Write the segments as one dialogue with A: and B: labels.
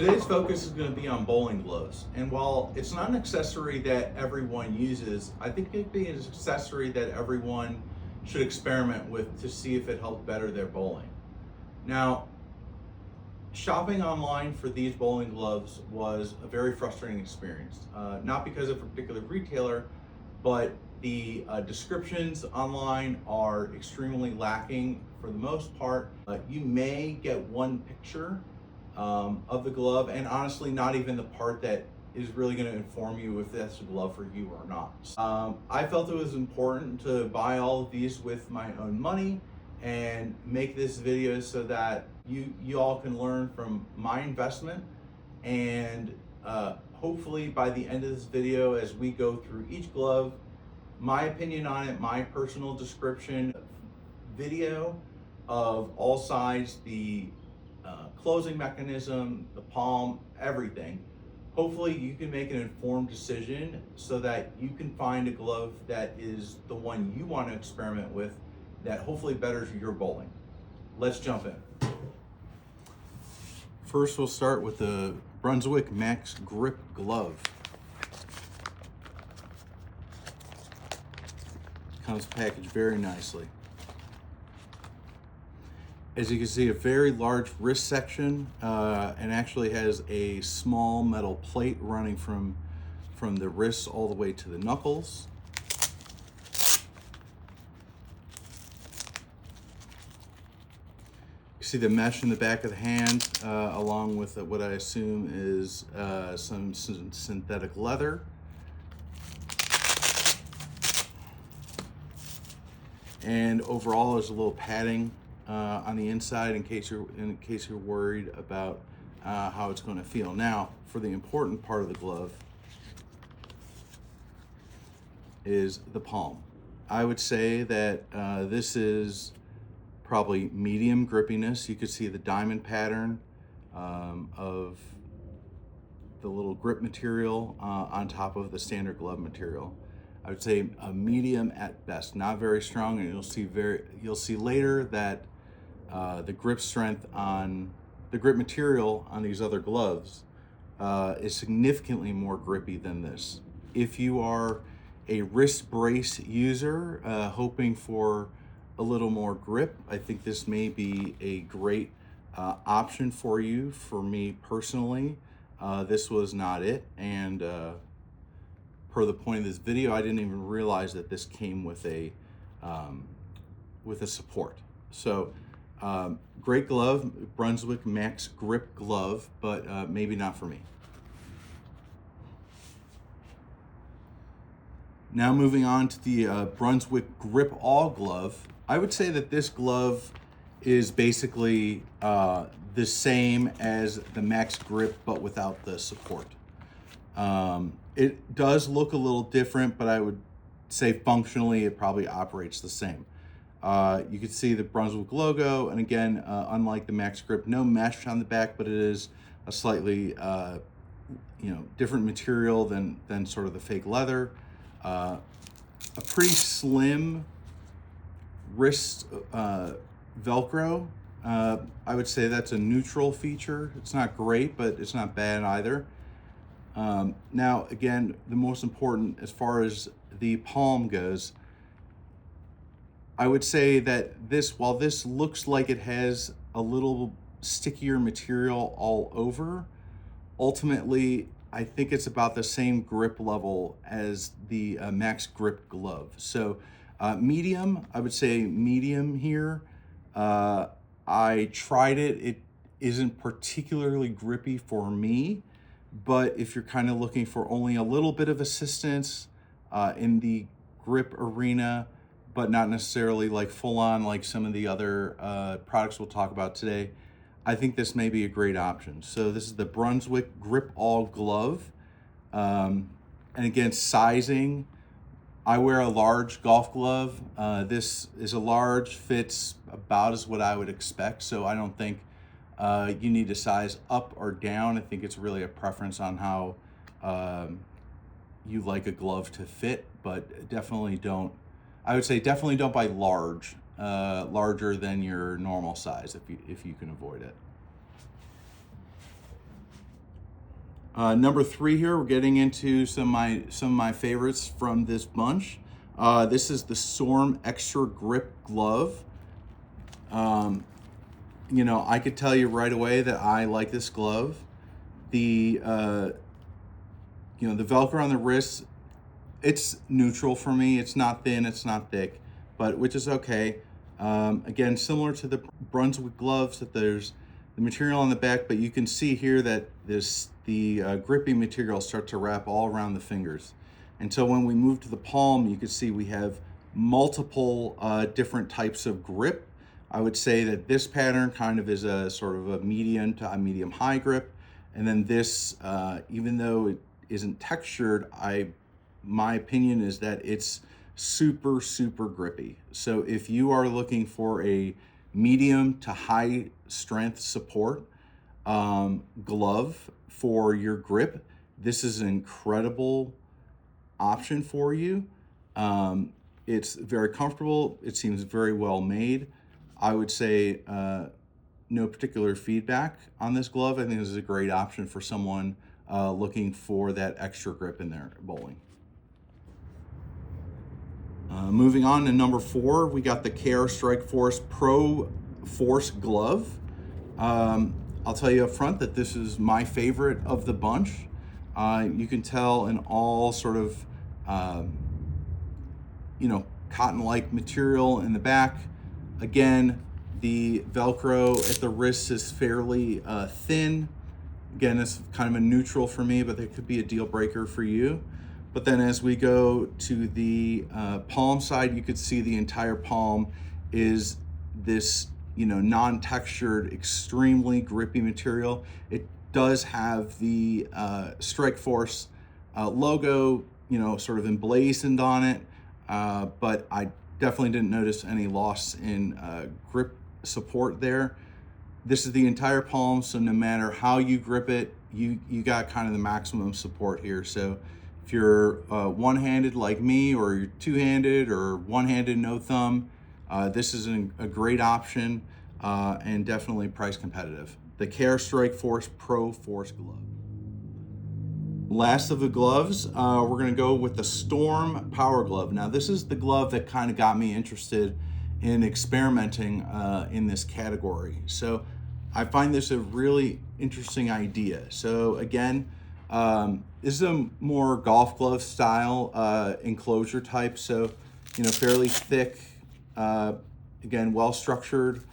A: Today's focus is going to be on bowling gloves. And while it's not an accessory that everyone uses, I think it'd be an accessory that everyone should experiment with to see if it helps better their bowling. Now, shopping online for these bowling gloves was a very frustrating experience. Not because of a particular retailer, but the descriptions online are extremely lacking for the most part. You may get one picture of the glove, and honestly not even the part that is really going to inform you if that's a glove for you or not. I felt it was important to buy all of these with my own money and make this video so that you all can learn from my investment, and hopefully by the end of this video, as we go through each glove, my opinion on it, my personal description, video of all sides, the closing mechanism, the palm, everything. Hopefully you can make an informed decision so that you can find a glove that is the one you want to experiment with, that hopefully betters your bowling. Let's jump in. First, we'll start with the Brunswick Max Grip Glove. Comes packaged very nicely. As you can see, a very large wrist section, and actually has a small metal plate running from the wrists all the way to the knuckles. You see the mesh in the back of the hand, along with what I assume is some synthetic leather. And overall, there's a little padding on the inside in case you're worried about how it's going to feel. Now, for the important part of the glove is the palm. I would say that this is probably medium grippiness. You could see the diamond pattern of the little grip material on top of the standard glove material. I would say a medium at best, not very strong, and you'll see later that the grip strength on the grip material on these other gloves is significantly more grippy than this. If you are a wrist brace user hoping for a little more grip, I think this may be a great option for you. For me personally, this was not it, and per the point of this video, I didn't even realize that this came with a support. So great glove, Brunswick Max Grip Glove, but maybe not for me. Now moving on to the Brunswick Grip All Glove. I would say that this glove is basically the same as the Max Grip, but without the support. It does look a little different, but I would say functionally it probably operates the same. You can see the Brunswick logo, and again, unlike the Max Grip, no mesh on the back, but it is a slightly different material than sort of the fake leather. A pretty slim wrist Velcro. I would say that's a neutral feature. It's not great, but it's not bad either. Now, again, the most important as far as the palm goes, I would say that while this looks like it has a little stickier material all over, ultimately, I think it's about the same grip level as the Max Grip glove. So medium, I would say medium here. I tried it. It isn't particularly grippy for me. But if you're kind of looking for only a little bit of assistance in the grip arena, but not necessarily like full on like some of the other products we'll talk about today, I think this may be a great option. So this is the Brunswick Grip All Glove. And again, sizing, I wear a large golf glove. This is a large, fits about as what I would expect. So I don't think you need to size up or down. I think it's really a preference on how you like a glove to fit, but definitely don't, I would say definitely don't buy large, larger than your normal size if you can avoid it. Number 3 here, we're getting into some of my favorites from this bunch. This is the Storm Xtra Grip Glove. I could tell you right away that I like this glove. The the Velcro on the wrist, it's neutral for me. It's not thin, it's not thick, but which is okay. Again, similar to the Brunswick gloves, that there's the material on the back, but you can see here that the gripping material starts to wrap all around the fingers. And so when we move to the palm, you can see we have multiple different types of grip. I would say that this pattern kind of is a sort of a medium to a medium high grip. And then this, even though it isn't textured, my opinion is that it's super, super grippy. So if you are looking for a medium to high strength support glove for your grip, this is an incredible option for you. It's very comfortable. It seems very well made. I would say no particular feedback on this glove. I think this is a great option for someone looking for that extra grip in their bowling. Moving on to number 4, we got the Care Strikeforce Pro Force Glove. I'll tell you up front that this is my favorite of the bunch. You can tell in all sort of, cotton-like material in the back. Again, the Velcro at the wrist is fairly thin. Again, it's kind of a neutral for me, but it could be a deal breaker for you. But then as we go to the palm side, you could see the entire palm is this, non-textured, extremely grippy material. It does have the Strikeforce logo, sort of emblazoned on it, but I definitely didn't notice any loss in grip support there. This is the entire palm, so no matter how you grip it, you got kind of the maximum support here. So if you're one-handed like me, or you're two-handed, or one-handed no thumb, this is a great option and definitely price competitive. The Care Strikeforce Pro Force Glove. Last of the gloves, we're gonna go with the Storm Power Glove. Now this is the glove that kind of got me interested in experimenting in this category. So I find this a really interesting idea. So again, this is a more golf glove style enclosure type. So, fairly thick, again, well structured,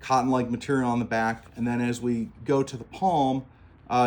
A: cotton-like material on the back. And then as we go to the palm,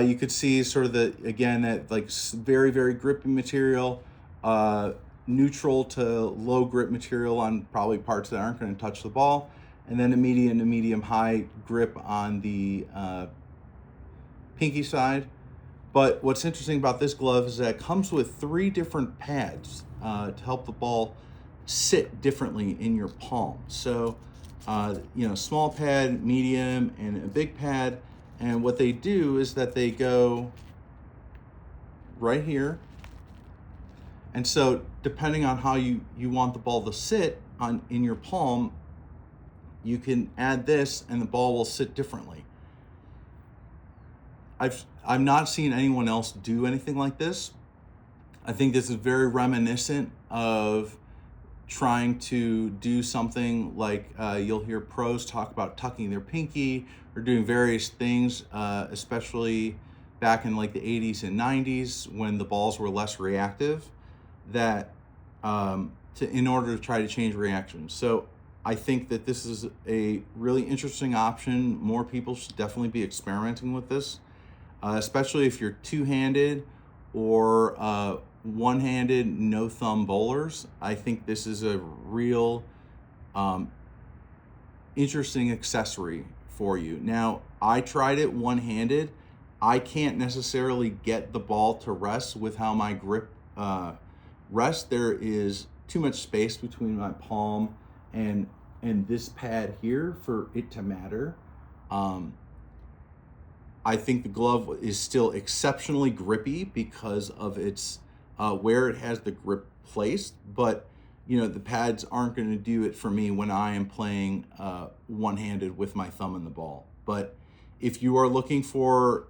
A: you could see sort of that like very, very grippy material, neutral to low grip material on probably parts that aren't going to touch the ball, and then a medium to medium high grip on the pinky side. But what's interesting about this glove is that it comes with 3 different pads to help the ball sit differently in your palm. So, small pad, medium, and a big pad. And what they do is that they go right here. And so depending on how you want the ball to sit in your palm, you can add this and the ball will sit differently. I've not seen anyone else do anything like this. I think this is very reminiscent of trying to do something like you'll hear pros talk about tucking their pinky or doing various things, especially back in like the 80s and 90s when the balls were less reactive, that in order to try to change reactions. So I think that this is a really interesting option. More people should definitely be experimenting with this, especially if you're two-handed or one-handed, no thumb bowlers. I think this is a real interesting accessory for you. Now, I tried it one-handed. I can't necessarily get the ball to rest with how my grip rests. There is too much space between my palm and this pad here for it to matter. I think the glove is still exceptionally grippy because of its where it has the grip placed, but the pads aren't going to do it for me when I am playing one-handed with my thumb in the ball. But if you are looking for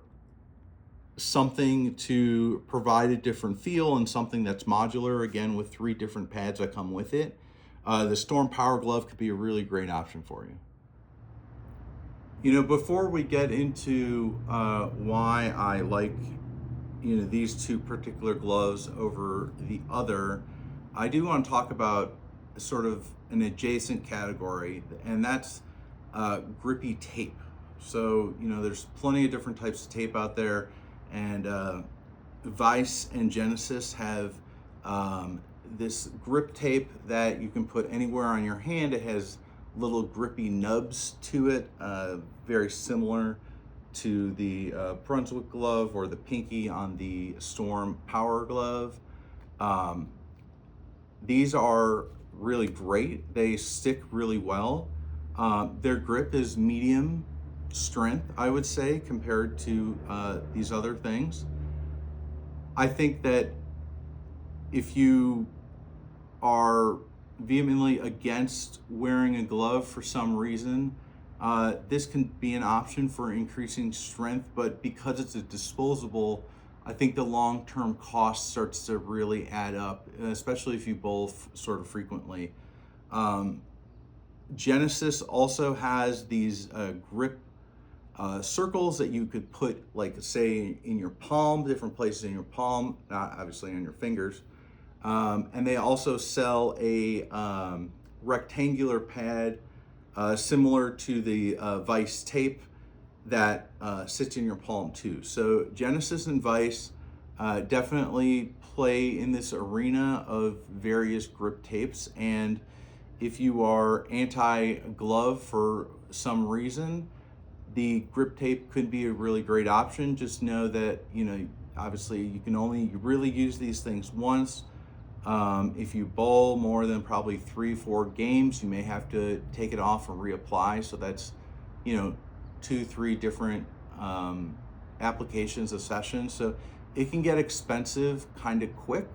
A: something to provide a different feel and something that's modular, again, with 3 different pads that come with it, the Storm Power Glove could be a really great option for you. Before we get into why I like, these 2 particular gloves over the other, I do want to talk about sort of an adjacent category, and that's grippy tape. So, there's plenty of different types of tape out there, and Vice and Genesis have this grip tape that you can put anywhere on your hand. It has little grippy nubs to it, very similar to the Brunswick glove or the pinky on the Storm Power glove. These are really great. They stick really well. Their grip is medium strength, I would say, compared to these other things. I think that if you are vehemently against wearing a glove for some reason, this can be an option for increasing strength, but because it's a disposable, I think the long-term cost starts to really add up, especially if you bowl sort of frequently. Genesis also has these grip circles that you could put, like, say, in your palm, different places in your palm, not obviously on your fingers. And they also sell a rectangular pad similar to the Vice tape that sits in your palm too. So Genesis and Vice definitely play in this arena of various grip tapes. And if you are anti-glove for some reason, the grip tape could be a really great option. Just know that, obviously you can only really use these things once. If you bowl more than probably 3-4 games, you may have to take it off and reapply. So that's, 2-3 different applications a session. So it can get expensive kind of quick,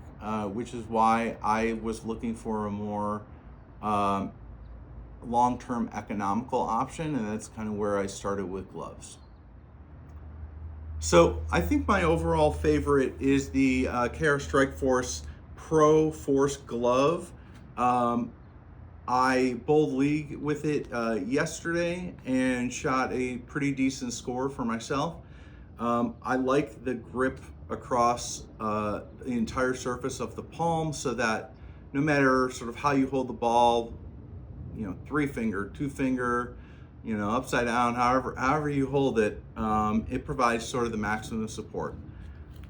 A: which is why I was looking for a more long-term economical option, and that's kind of where I started with gloves. So I think my overall favorite is the KR Strikeforce Pro Force glove. I bowled league with it yesterday and shot a pretty decent score for myself. I like the grip across the entire surface of the palm, so that no matter sort of how you hold the ball, 3-finger, 2-finger, upside down, however you hold it, it provides sort of the maximum support.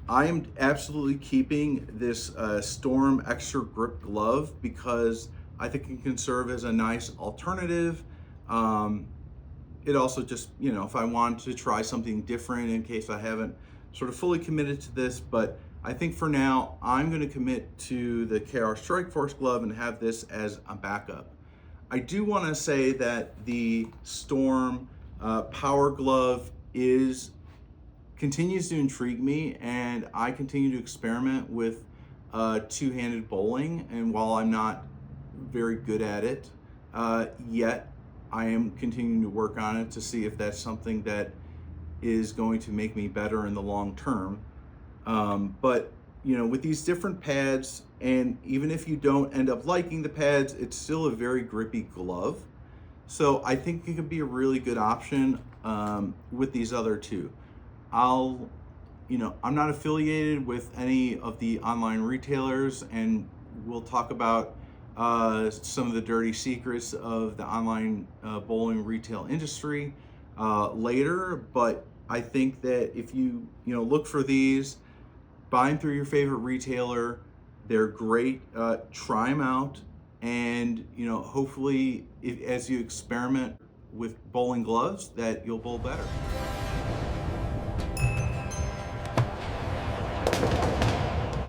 A: I am absolutely keeping this Storm Xtra grip glove because I think it can serve as a nice alternative. It also just, if I want to try something different in case I haven't sort of fully committed to this, but I think for now, I'm going to commit to the KR Strikeforce glove and have this as a backup. I do want to say that the Storm Power glove continues to intrigue me, and I continue to experiment with two-handed bowling. And while I'm not very good at it yet, I am continuing to work on it to see if that's something that is going to make me better in the long term. But with these different pads, and even if you don't end up liking the pads, it's still a very grippy glove. So I think it could be a really good option with these other two. I'm not affiliated with any of the online retailers, and we'll talk about some of the dirty secrets of the online bowling retail industry later. But I think that if you look for these, buy them through your favorite retailer. They're great. Try them out, and hopefully, as you experiment with bowling gloves, that you'll bowl better.